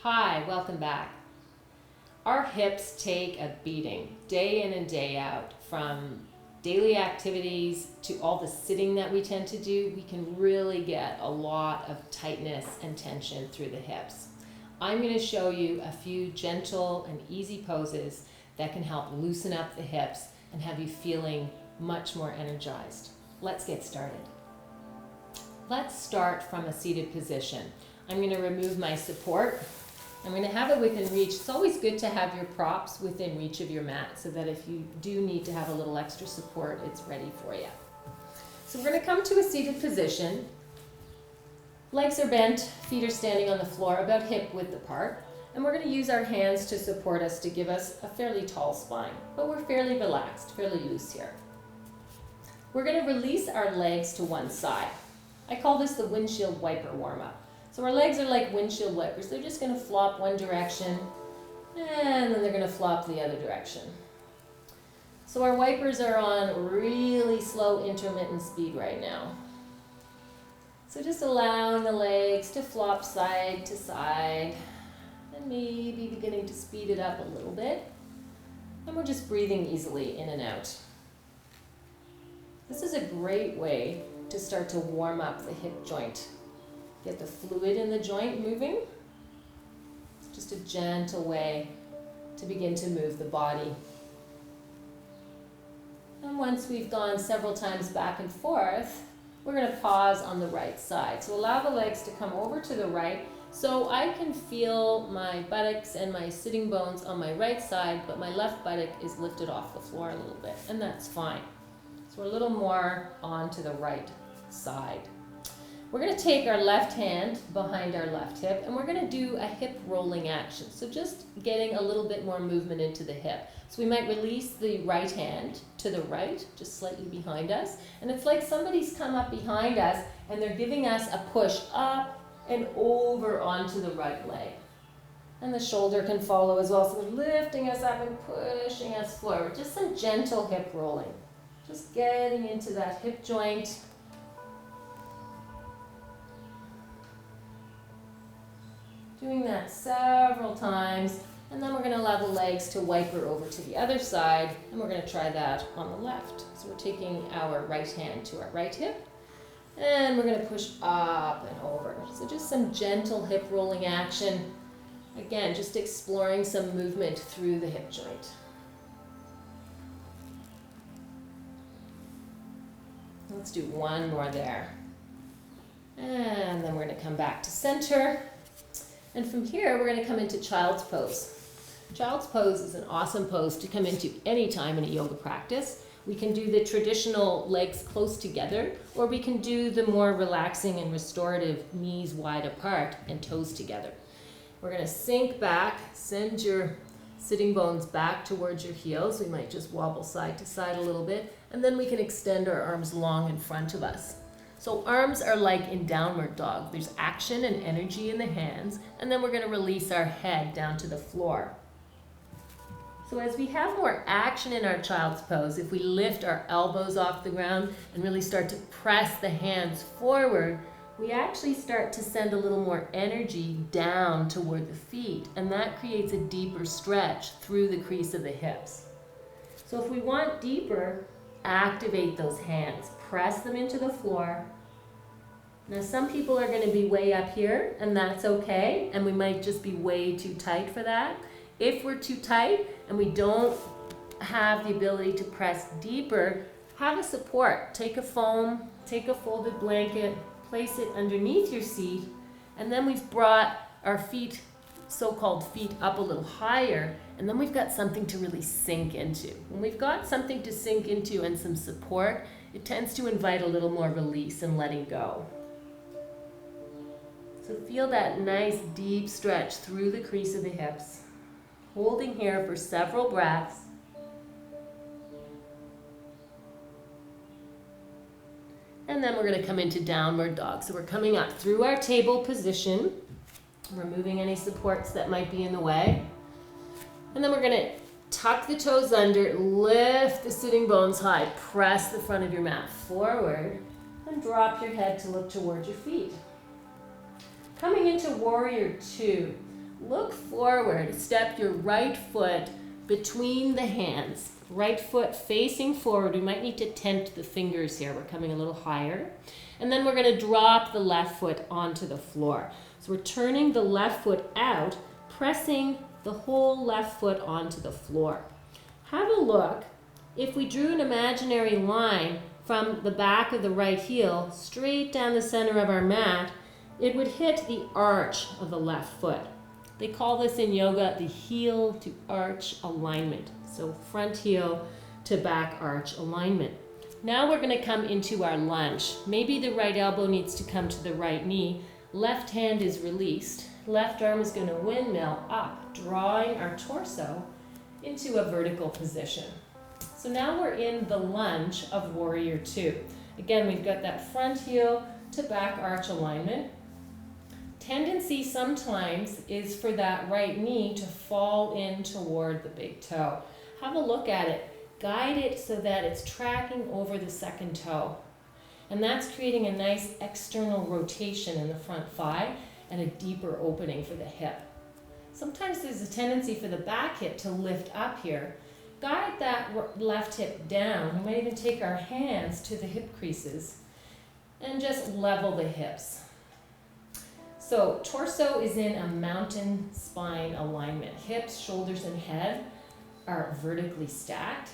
Hi, welcome back. Our hips take a beating day in and day out. From daily activities to all the sitting that we tend to do, we can really get a lot of tightness and tension through the hips. I'm going to show you a few gentle and easy poses that can help loosen up the hips and have you feeling much more energized. Let's get started. Let's start from a seated position. I'm going to remove my support. I'm going to have it within reach. It's always good to have your props within reach of your mat so that if you do need to have a little extra support, it's ready for you. So we're going to come to a seated position. Legs are bent, feet are standing on the floor about hip width apart, and we're going to use our hands to support us to give us a fairly tall spine, but we're fairly relaxed, fairly loose here. We're going to release our legs to one side. I call this the windshield wiper warm-up. So our legs are like windshield wipers. They're just going to flop one direction and then they're going to flop the other direction. So our wipers are on really slow intermittent speed right now. So just allowing the legs to flop side to side and maybe beginning to speed it up a little bit. And we're just breathing easily in and out. This is a great way to start to warm up the hip joint. Get the fluid in the joint moving. It's just a gentle way to begin to move the body. And once we've gone several times back and forth, we're going to pause on the right side. So allow the legs to come over to the right so I can feel my buttocks and my sitting bones on my right side, but my left buttock is lifted off the floor a little bit, and that's fine. So we're a little more onto the right side. We're going to take our left hand behind our left hip and we're going to do a hip rolling action. So just getting a little bit more movement into the hip. So we might release the right hand to the right, just slightly behind us. And it's like somebody's come up behind us and they're giving us a push up and over onto the right leg. And the shoulder can follow as well. So we're lifting us up and pushing us forward. Just some gentle hip rolling. Just getting into that hip joint. Doing that several times, and then we're going to allow the legs to wiper over to the other side, and we're going to try that on the left. So we're taking our right hand to our right hip, and we're going to push up and over. So just some gentle hip rolling action. Again, just exploring some movement through the hip joint. Let's do one more there. And then we're going to come back to center. And from here, we're going to come into child's pose. Child's pose is an awesome pose to come into any time in a yoga practice. We can do the traditional legs close together, or we can do the more relaxing and restorative knees wide apart and toes together. We're going to sink back, send your sitting bones back towards your heels. We might just wobble side to side a little bit, and then we can extend our arms long in front of us. So arms are like in downward dog. There's action and energy in the hands, and then we're going to release our head down to the floor. So as we have more action in our child's pose, if we lift our elbows off the ground and really start to press the hands forward, we actually start to send a little more energy down toward the feet, and that creates a deeper stretch through the crease of the hips. So if we want deeper, activate those hands. Press them into the floor. Now some people are going to be way up here, and that's okay, and we might just be way too tight for that. If we're too tight and we don't have the ability to press deeper, have a support. Take a foam, take a folded blanket, place it underneath your seat, and then we've brought our feet, so-called feet, up a little higher, and then we've got something to really sink into. When we've got something to sink into and some support, it tends to invite a little more release and letting go. So feel that nice deep stretch through the crease of the hips. Holding here for several breaths. And then we're going to come into downward dog. So we're coming up through our table position, removing any supports that might be in the way. And then we're going to tuck the toes under, lift the sitting bones high, press the front of your mat forward, and drop your head to look towards your feet. Coming into warrior two. Look forward, step your right foot between the hands. Right foot facing forward. We might need to tent the fingers here. We're coming a little higher. And then we're going to drop the left foot onto the floor. So we're turning the left foot out, pressing the whole left foot onto the floor. Have a look. If we drew an imaginary line from the back of the right heel straight down the center of our mat, it would hit the arch of the left foot. They call this in yoga the heel to arch alignment. So front heel to back arch alignment. Now we're going to come into our lunge. Maybe the right elbow needs to come to the right knee. Left hand is released. Left arm is going to windmill up, drawing our torso into a vertical position. So now we're in the lunge of Warrior Two. Again, we've got that front heel to back arch alignment. Tendency sometimes is for that right knee to fall in toward the big toe. Have a look at it. Guide it so that it's tracking over the second toe. And that's creating a nice external rotation in the front thigh and a deeper opening for the hip. Sometimes there's a tendency for the back hip to lift up here. Guide that left hip down. We might even take our hands to the hip creases and just level the hips. So torso is in a mountain spine alignment. Hips, shoulders, and head are vertically stacked.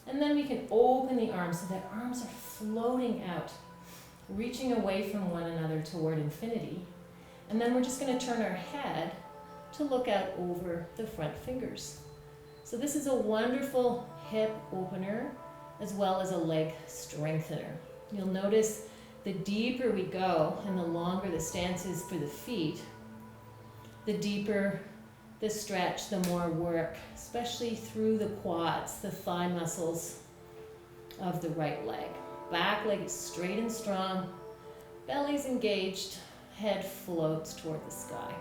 And then we can open the arms so that arms are floating out, reaching away from one another toward infinity. And then we're just going to turn our head to look out over the front fingers. So this is a wonderful hip opener as well as a leg strengthener. You'll notice the deeper we go and the longer the stance is for the feet, the deeper the stretch, the more work, especially through the quads, the thigh muscles of the right leg. Back leg is straight and strong, belly's engaged, head floats toward the sky.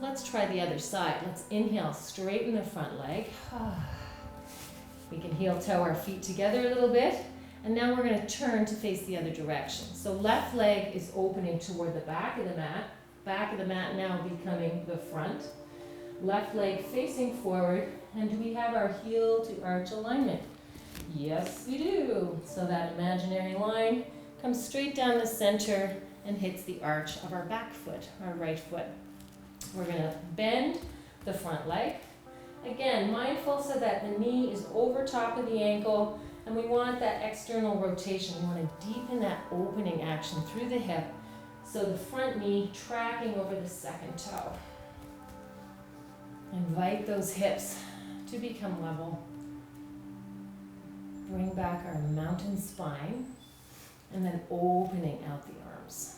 Let's try the other side. Let's inhale, straighten the front leg. We can heel toe our feet together a little bit. And now we're going to turn to face the other direction. So left leg is opening toward the back of the mat. Back of the mat now becoming the front. Left leg facing forward. And do we have our heel to arch alignment? Yes, we do. So that imaginary line comes straight down the center and hits the arch of our back foot, our right foot. We're going to bend the front leg. Again, mindful so that the knee is over top of the ankle, and we want that external rotation. We want to deepen that opening action through the hip, so the front knee tracking over the second toe. Invite those hips to become level. Bring back our mountain spine, and then opening out the arms.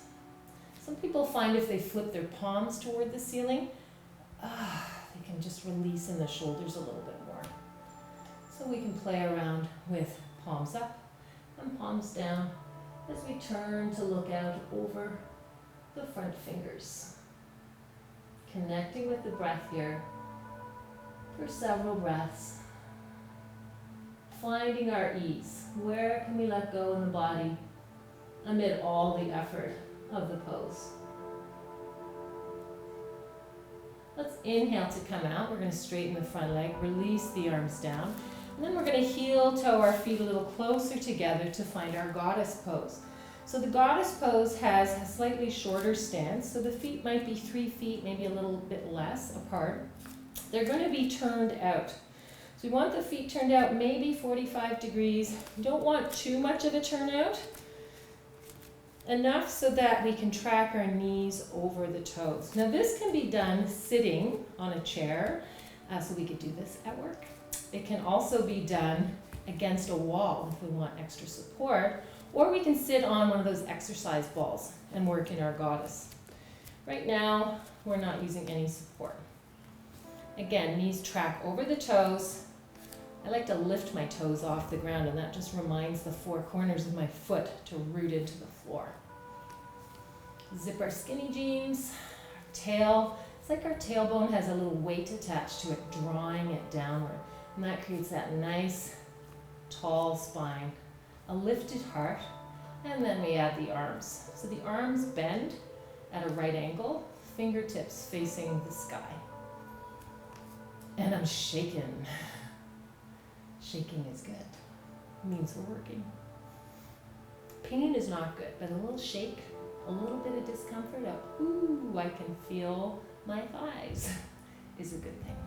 Some people find if they flip their palms toward the ceiling, they can just release in the shoulders a little bit more. So we can play around with palms up and palms down as we turn to look out over the front fingers. Connecting with the breath here for several breaths. Finding our ease. Where can we let go in the body amid all the effort of the pose? Let's inhale to come out. We're going to straighten the front leg, release the arms down, and then we're going to heel toe our feet a little closer together to find our goddess pose. So the goddess pose has a slightly shorter stance, so the feet might be 3 feet, maybe a little bit less apart. They're going to be turned out. So we want the feet turned out maybe 45 degrees. We don't want too much of a turnout. Enough so that we can track our knees over the toes. Now this can be done sitting on a chair, so we could do this at work. It can also be done against a wall if we want extra support, or we can sit on one of those exercise balls and work in our goddess. Right now, we're not using any support. Again, knees track over the toes. I like to lift my toes off the ground, and that just reminds the 4 corners of my foot to root into the floor. Zip our skinny jeans, our tail. It's like our tailbone has a little weight attached to it, drawing it downward. And that creates that nice, tall spine, a lifted heart, and then we add the arms. So the arms bend at a right angle, fingertips facing the sky. And I'm shaking. Shaking is good. It means we're working. Pain is not good, but a little shake, a little bit of discomfort, ooh, I can feel my thighs, is a good thing.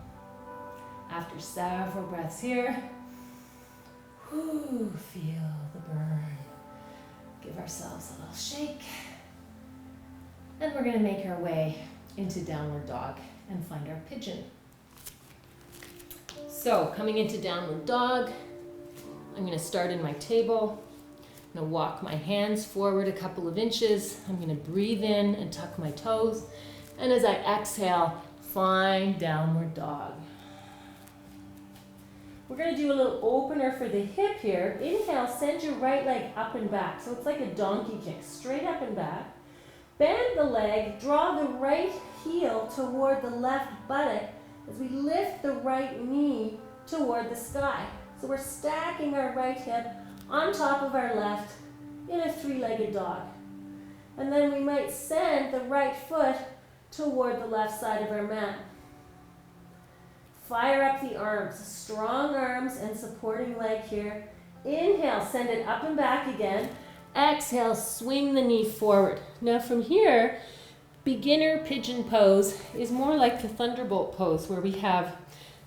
After several breaths here, feel the burn. Give ourselves a little shake. And we're going to make our way into downward dog and find our pigeon. So coming into downward dog, I'm going to start in my table. I'm going to walk my hands forward a couple of inches. I'm going to breathe in and tuck my toes. And as I exhale, find downward dog. We're going to do a little opener for the hip here. Inhale, send your right leg up and back. So it's like a donkey kick, straight up and back. Bend the leg, draw the right heel toward the left buttock as we lift the right knee toward the sky. So we're stacking our right hip on top of our left in a three-legged dog. And then we might send the right foot toward the left side of our mat. Fire up the arms, strong arms and supporting leg here. Inhale, send it up and back again. Exhale, swing the knee forward. Now from here, beginner pigeon pose is more like the thunderbolt pose where we have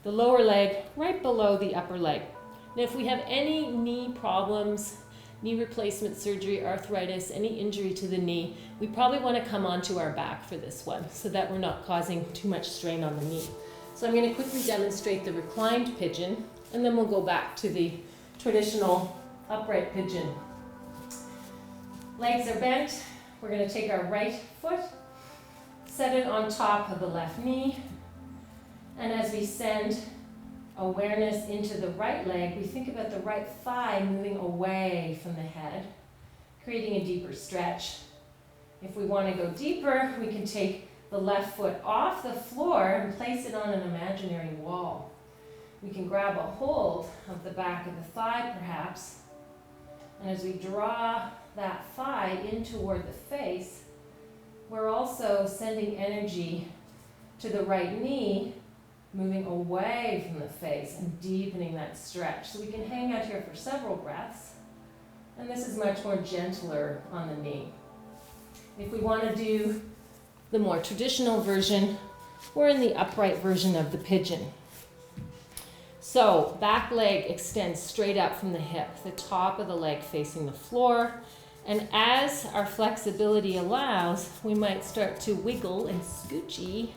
the lower leg right below the upper leg. Now if we have any knee problems, knee replacement surgery, arthritis, any injury to the knee, we probably want to come onto our back for this one so that we're not causing too much strain on the knee. So I'm going to quickly demonstrate the reclined pigeon, and then we'll go back to the traditional upright pigeon. Legs are bent. We're going to take our right foot, set it on top of the left knee, and as we send awareness into the right leg, we think about the right thigh moving away from the head, creating a deeper stretch. If we want to go deeper, we can take the left foot off the floor and place it on an imaginary wall. We can grab a hold of the back of the thigh perhaps, and as we draw that thigh in toward the face, we're also sending energy to the right knee, moving away from the face and deepening that stretch. So we can hang out here for several breaths, and this is much more gentler on the knee. If we want to do the more traditional version, we're in the upright version of the pigeon. So back leg extends straight up from the hip, the top of the leg facing the floor. And as our flexibility allows, we might start to wiggle and scoochy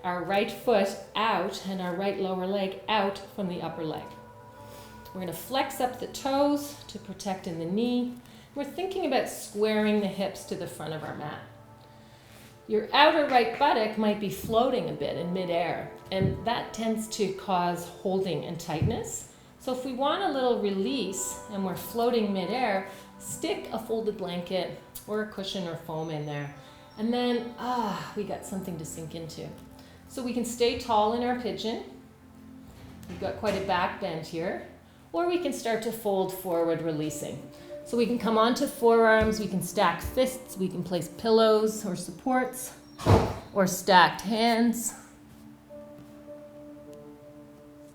our right foot out and our right lower leg out from the upper leg. We're going to flex up the toes to protect in the knee. We're thinking about squaring the hips to the front of our mat. Your outer right buttock might be floating a bit in midair, and that tends to cause holding and tightness. So if we want a little release and we're floating midair, stick a folded blanket or a cushion or foam in there. And then, we got something to sink into. So we can stay tall in our pigeon. We've got quite a back bend here. Or we can start to fold forward, releasing. So we can come onto forearms, we can stack fists, we can place pillows or supports, or stacked hands.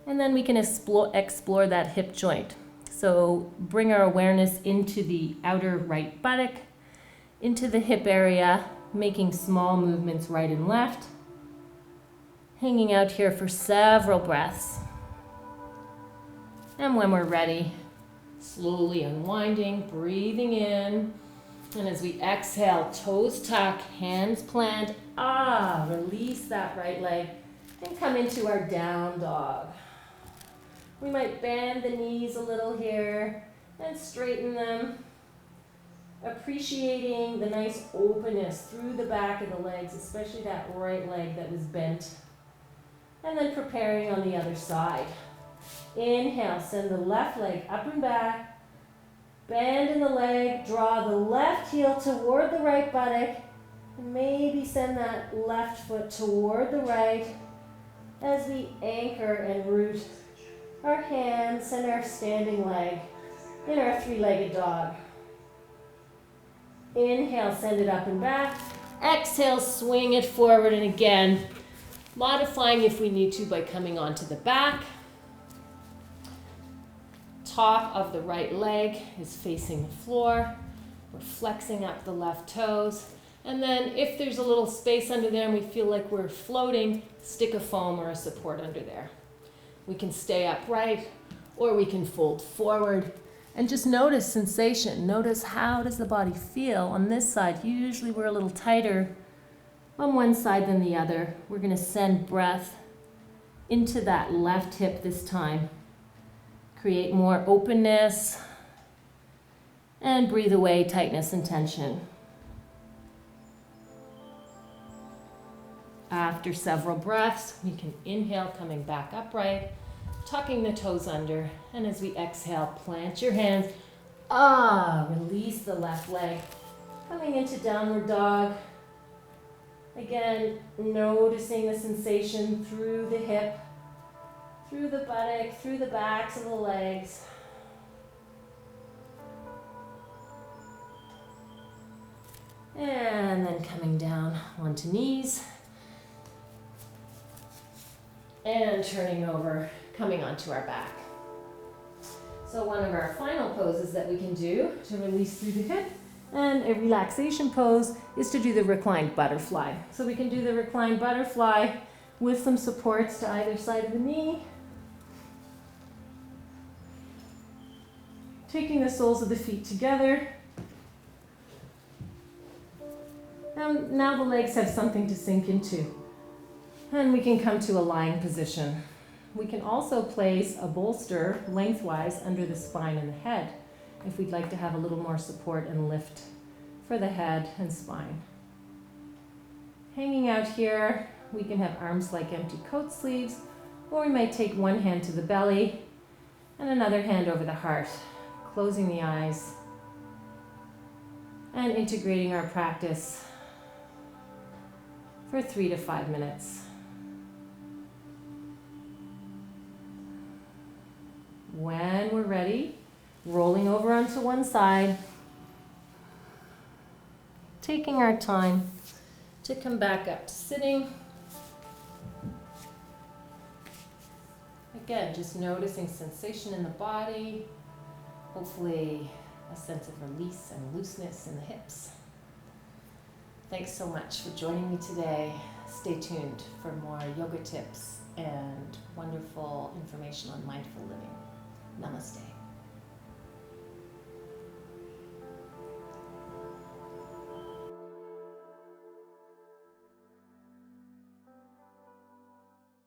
And then we can explore that hip joint. So bring our awareness into the outer right buttock, into the hip area, making small movements right and left. Hanging out here for several breaths. And when we're ready, slowly unwinding, breathing in. And as we exhale, toes tuck, hands plant. Release that right leg and come into our down dog. We might bend the knees a little here and straighten them, appreciating the nice openness through the back of the legs, especially that right leg that was bent. And then preparing on the other side. Inhale, send the left leg up and back, bend in the leg, draw the left heel toward the right buttock, and maybe send that left foot toward the right as we anchor and root our hands and our standing leg in our three-legged dog. Inhale, send it up and back, Exhale, swing it forward, and again, modifying if we need to by coming onto the back. Top of the right leg is facing the floor. We're flexing up the left toes. And then if there's a little space under there and we feel like we're floating, stick a foam or a support under there. We can stay upright or we can fold forward. And just notice sensation. Notice how does the body feel on this side. Usually we're a little tighter on one side than the other. We're going to send breath into that left hip this time. Create more openness and breathe away tightness and tension. After several breaths, we can inhale, coming back upright, tucking the toes under, and as we exhale, plant your hands. Release the left leg, coming into downward dog. Again, noticing the sensation through the hip, through the buttock, through the backs of the legs. And then coming down onto knees. And turning over, coming onto our back. So one of our final poses that we can do to release through the hip and a relaxation pose is to do the reclined butterfly. So we can do the reclined butterfly with some supports to either side of the knee. Taking the soles of the feet together. And now the legs have something to sink into. And we can come to a lying position. We can also place a bolster lengthwise under the spine and the head if we'd like to have a little more support and lift for the head and spine. Hanging out here, we can have arms like empty coat sleeves, or we might take one hand to the belly and another hand over the heart, closing the eyes and integrating our practice for 3 to 5 minutes. When we're ready, rolling over onto one side, taking our time to come back up to sitting. Again, just noticing sensation in the body, hopefully a sense of release and looseness in the hips. Thanks so much for joining me today. Stay tuned for more yoga tips and wonderful information on mindful living. Namaste.